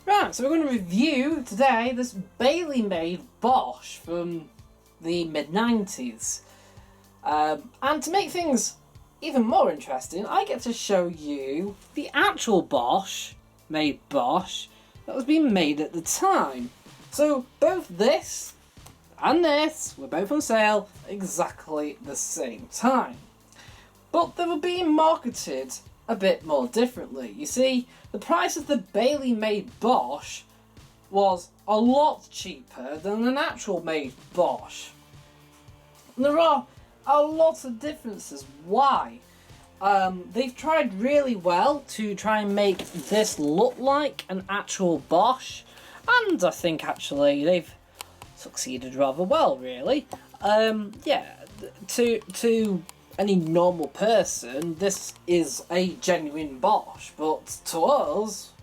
Right, so we're going to review today this Balay made Bosch from the mid-90s. And to make things even more interesting, I get to show you the actual Bosch made Bosch that was being made at the time. So both this and this were both on sale at exactly the same time. But they were being marketed a bit more differently. You see, the price of the Balay made Bosch was a lot cheaper than an actual made Bosch. And there are a lot of differences. Why? They've tried really well to try and make this look like an actual Bosch, and I think actually they've succeeded rather well, really. Yeah, to any normal person, this is a genuine Bosch, but to us,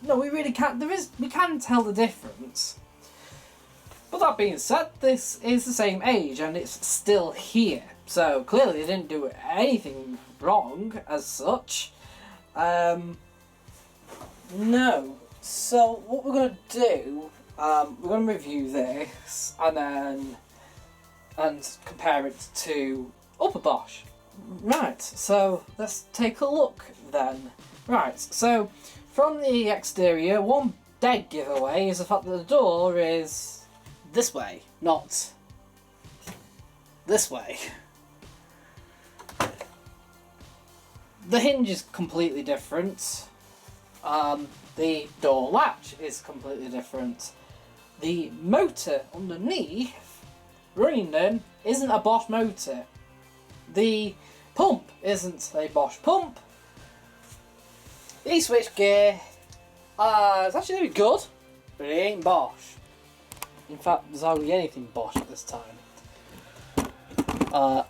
no, we really can't. We can tell the difference. But that being said, this is the same age and it's still here. So clearly they didn't do anything wrong as such. No. So what we're going to do, we're going to review this and compare it to upper Bosch. Right, so let's take a look then. Right, so from the exterior, one dead giveaway is the fact that the door is this way, not this way. The hinge is completely different. The door latch is completely different. The motor underneath, running them, isn't a Bosch motor. The pump isn't a Bosch pump. The switch gear, it's actually really good, but it ain't Bosch. In fact, there's hardly anything Bosch at this time.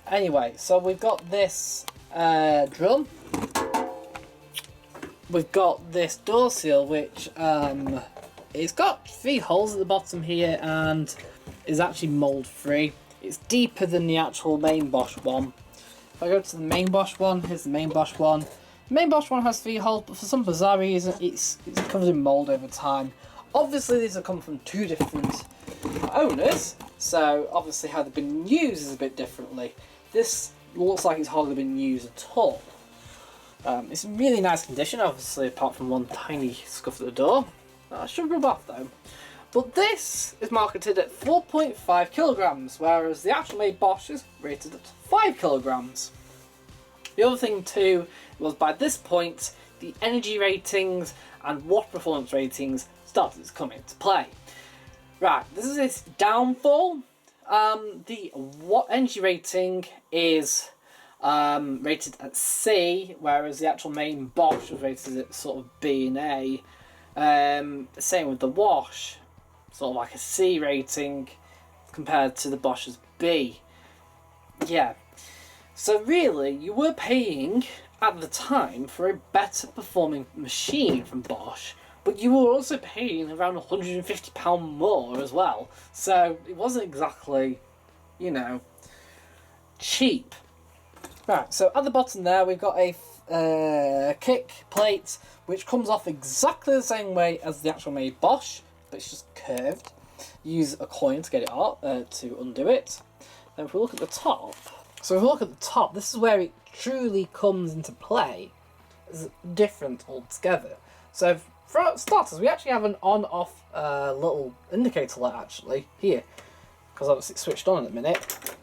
Anyway, so we've got this drum. We've got this door seal, which it's got 3 holes at the bottom here and is actually mold free. It's deeper than the actual main Bosch one. If I go to the main Bosch one, here's the main Bosch one. The main Bosch one has 3 holes, but for some bizarre reason, it's covered in mold over time. Obviously, these have come from 2 different owners, so obviously how they've been used is a bit differently. This looks like it's hardly been used at all. It's in really nice condition, obviously, apart from one tiny scuff at the door. I should rub off though. But this is marketed at 4.5 kilograms, whereas the actual made Bosch is rated at 5 kilograms. The other thing too was by this point, the energy ratings and watt performance ratings started to come into play. Right, this is its downfall. The watt energy rating is rated at C, whereas the actual main Bosch was rated at sort of B and A. Same with the wash, sort of like a C rating compared to the Bosch's B. Yeah, so really you were paying at the time for a better performing machine from Bosch, but you were also paying around £150 more as well, so it wasn't exactly, you know, cheap. Right, so at the bottom there we've got a kick plate which comes off exactly the same way as the actual made Bosch, but it's just curved. You use a coin to get it out, to undo it. Then if we look at the top, so if we look at the top, this is where it truly comes into play. It's different altogether. So for starters, we actually have an on-off little indicator light actually here, because obviously it's switched on in a minute.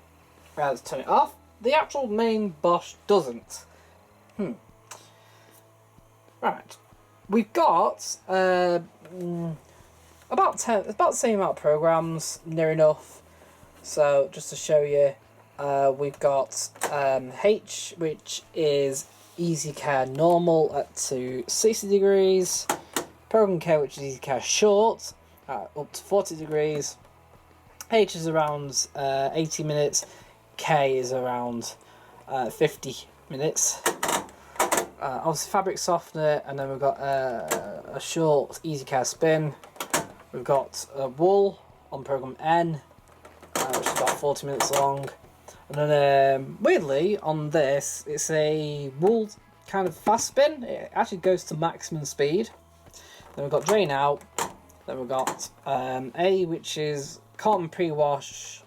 Let's turn it off. The actual main Bosch doesn't. Right, we've got about the same amount of programs, near enough. So just to show you, we've got H, which is Easy Care Normal at to 60 degrees, Program Care, which is Easy Care Short, up to 40 degrees. H is around 80 minutes. K is around 50 minutes. Obviously fabric softener, and then we've got a short Easy Care Spin. We've got wool on program N, which is about 40 minutes long. And then weirdly on this, it's a wool kind of fast spin. It actually goes to maximum speed. Then we've got drain out, Then we've got A, which is cotton pre-wash,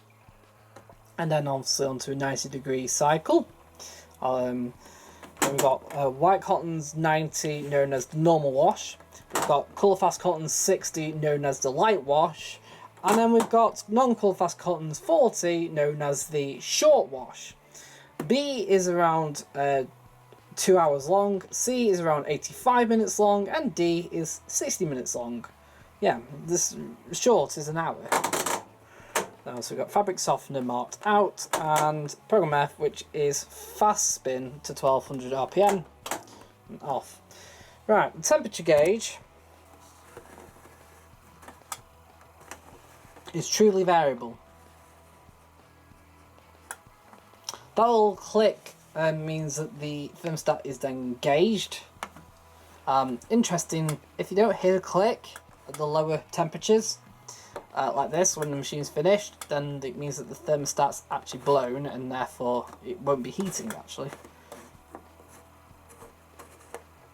and then obviously onto a 90-degree cycle. Then we've got white cotton's 90, known as the normal wash. We've got colour fast cotton's 60, known as the light wash. And then we've got non-colour fast cotton's 40, known as the short wash. B is around 2 hours long, C is around 85 minutes long, and D is 60 minutes long. Yeah, this short is an hour. Now, so we've got fabric softener marked out, and program F, which is fast spin to 1200 RPM, and off. Right, the temperature gauge is truly variable. That little click means that the thermostat is then engaged. Interesting, if you don't hear the click at the lower temperatures, like this, when the machine's finished, then it means that the thermostat's actually blown and therefore it won't be heating actually.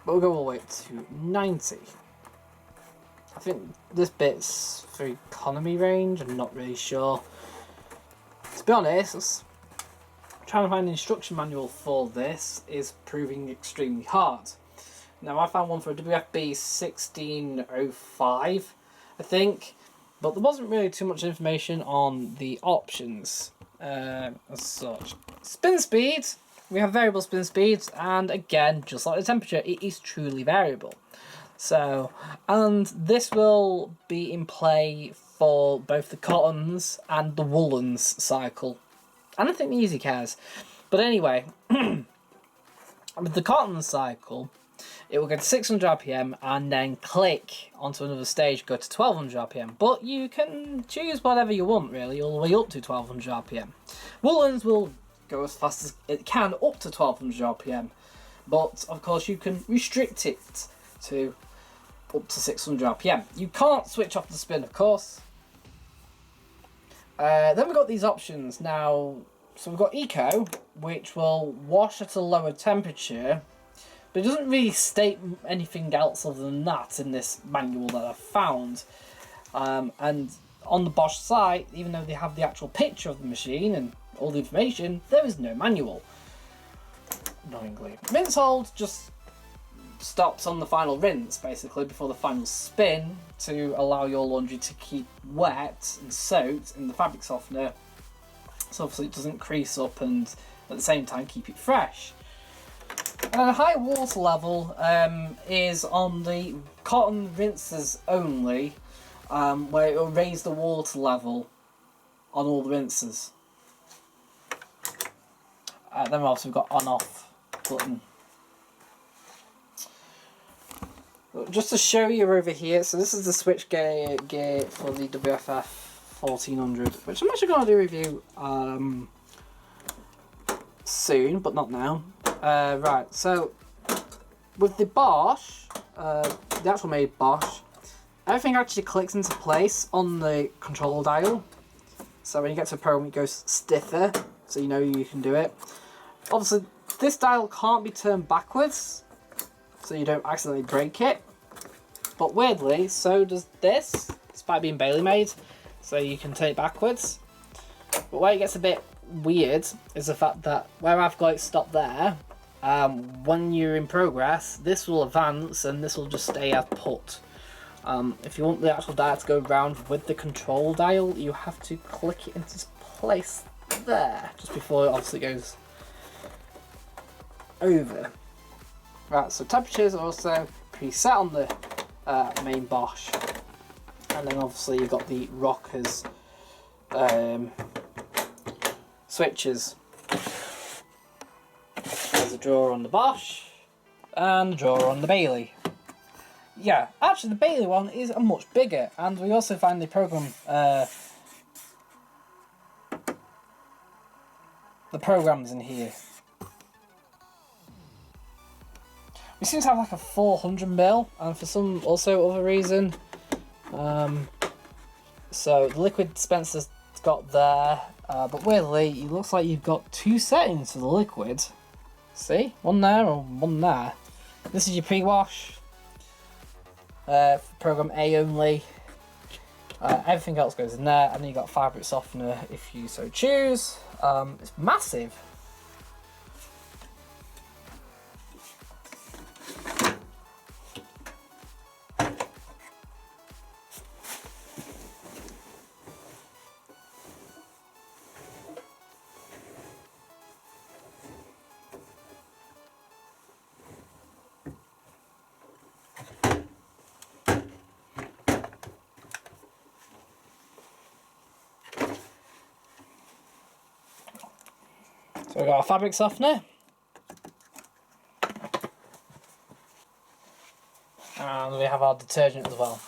But we'll go all the way up to 90. I think this bit's for economy range, I'm not really sure. To be honest, trying to find an instruction manual for this is proving extremely hard. Now I found one for a WFB2405, I think, but there wasn't really too much information on the options as such. Spin speed, we have variable spin speeds, and again, just like the temperature, it is truly variable. So, and this will be in play for both the cottons and the woolens cycle. I don't think the Easy cares. But anyway, with the cotton cycle, it will go to 600 RPM and then click onto another stage, go to 1200 RPM. But you can choose whatever you want, really, all the way up to 1200 RPM. Woolens will go as fast as it can up to 1200 RPM. But, of course, you can restrict it to up to 600 RPM. You can't switch off the spin, of course. Then we've got these options now. So we've got Eco, which will wash at a lower temperature, but it doesn't really state anything else other than that in this manual that I've found. And on the Bosch site, even though they have the actual picture of the machine and all the information, there is no manual. Annoyingly. Rinse hold just stops on the final rinse, basically, before the final spin, to allow your laundry to keep wet and soaked in the fabric softener, so obviously it doesn't crease up and at the same time keep it fresh. And a high water level is on the cotton rinses only, where it will raise the water level on all the rinses. Then we've also got on-off button. Just to show you over here, so this is the switch gear for the WFF 1400, which I'm actually going to do a review soon, but not now. Right, so with the Bosch, the actual made Bosch, everything actually clicks into place on the control dial. So when you get to a program, it goes stiffer, so you know you can do it. Obviously, this dial can't be turned backwards, so you don't accidentally break it. But weirdly, so does this, despite being Balay made, so you can turn it backwards. But where it gets a bit weird is the fact that where I've got it stopped there, when you're in progress, this will advance and this will just stay as put. If you want the actual dial to go round with the control dial, you have to click it into place there, just before it obviously goes over. Right, so temperatures are also preset on the main Bosch, and then obviously you've got the rockers switches. There's a drawer on the Bosch and a drawer on the Balay. Yeah, actually the Balay one is much bigger, and we also find the program the programs in here. We seem to have like a 400ml, and for some also other reason. So the liquid dispenser's got there, but weirdly it looks like you've got two settings for the liquid. See, one there or one there. This is your pre-wash. For program A only, Everything else goes in there, and then you've got fabric softener if you so choose. It's massive. So we've got our fabric softener. And we have our detergent as well.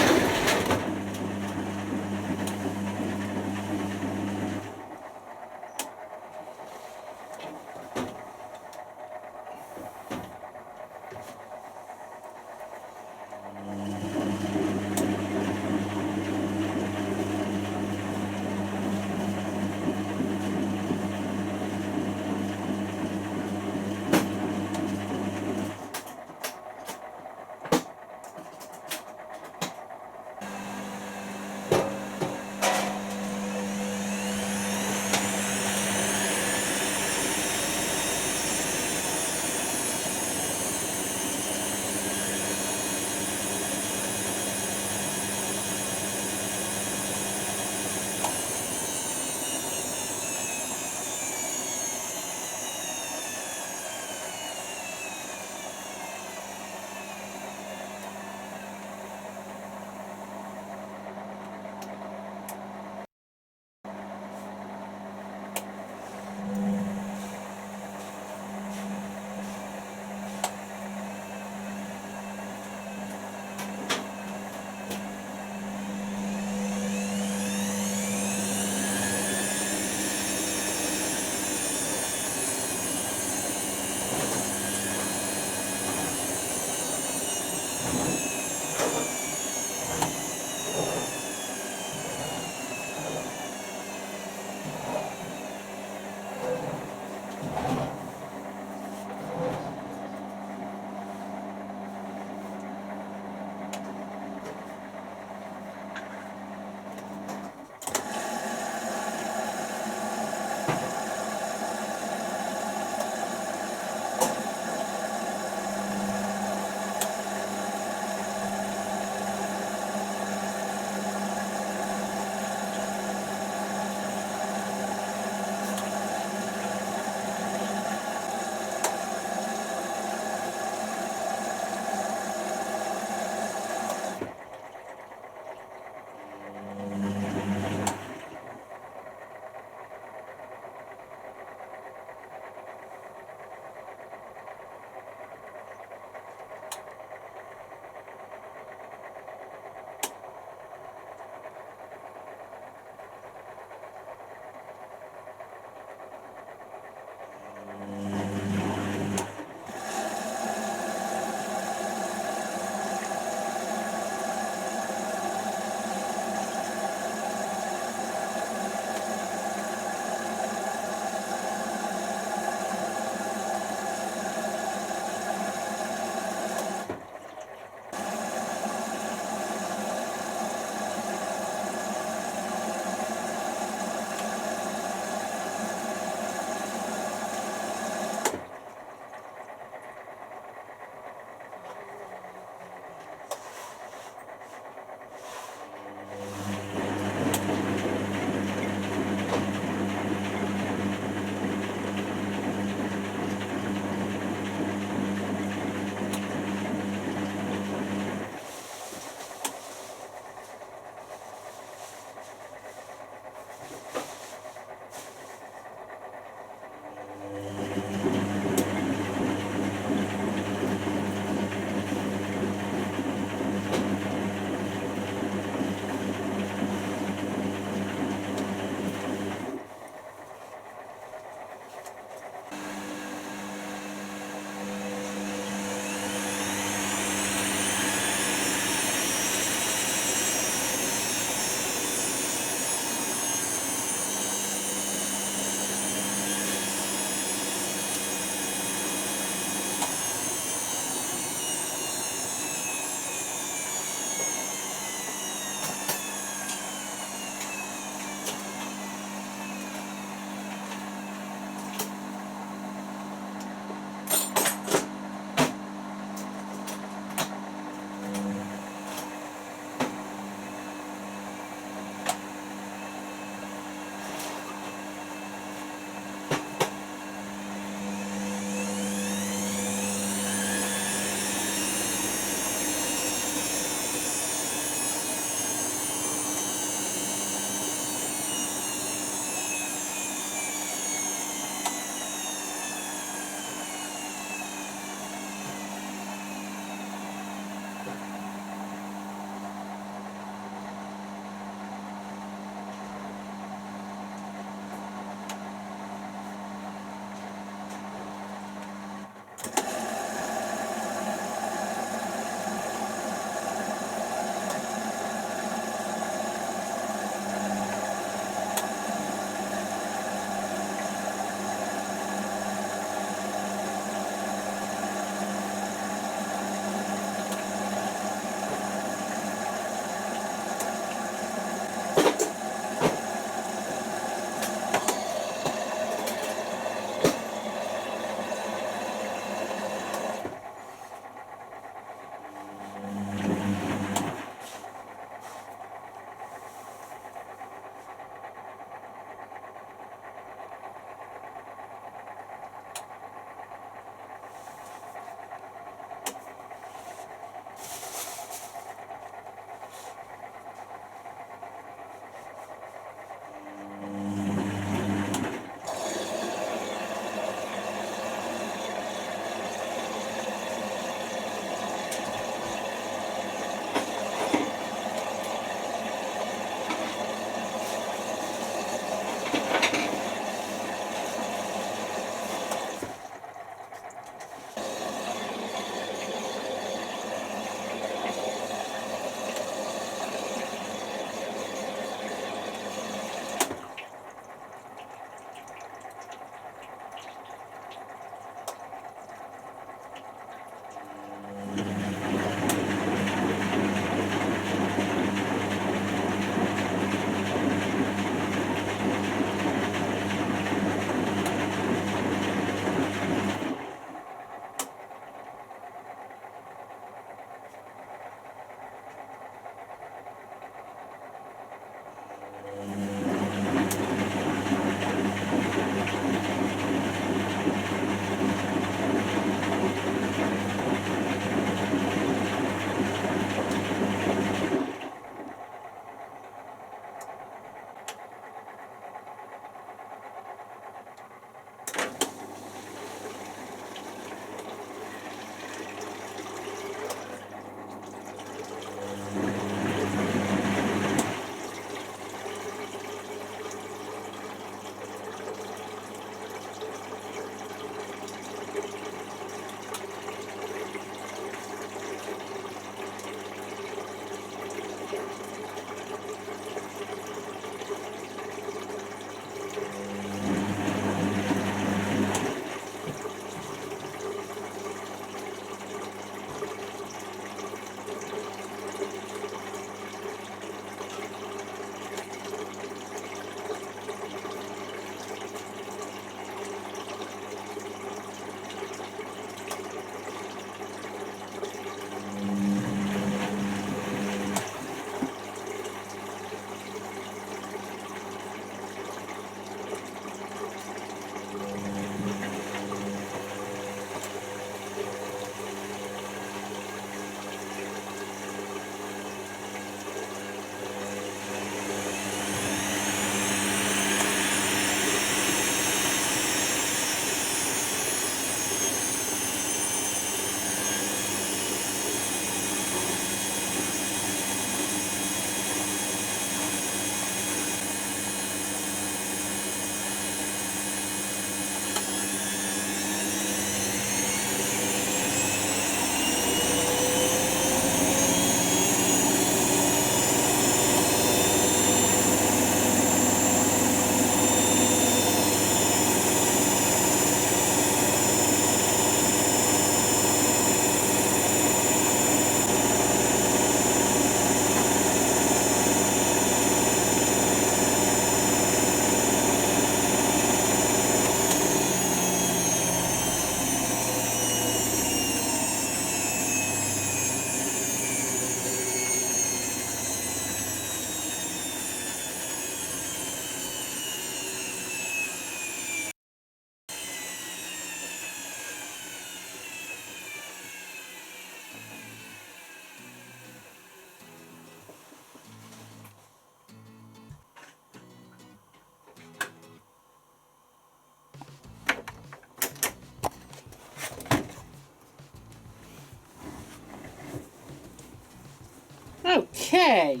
Okay.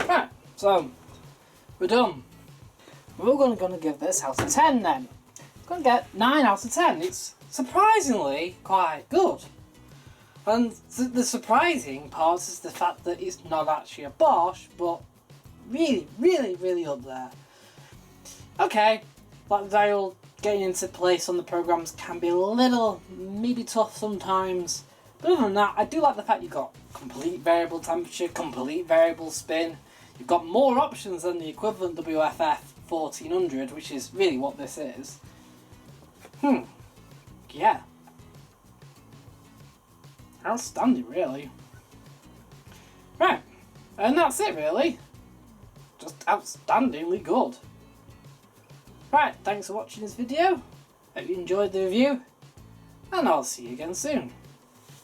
Right, so we're done. We're gonna give this out of 10 then. It's gonna get 9 out of 10. It's surprisingly quite good. And the surprising part is the fact that it's not actually a Bosch, but really, really, really up there. Okay, like the dial getting into place on the programs can be a little, maybe tough sometimes. But other than that, I do like the fact you've got complete variable temperature, complete variable spin. You've got more options than the equivalent WFF1400, which is really what this is. Yeah. Outstanding, really. Right, and that's it, really. Just outstandingly good. Right, thanks for watching this video. Hope you enjoyed the review, and I'll see you again soon.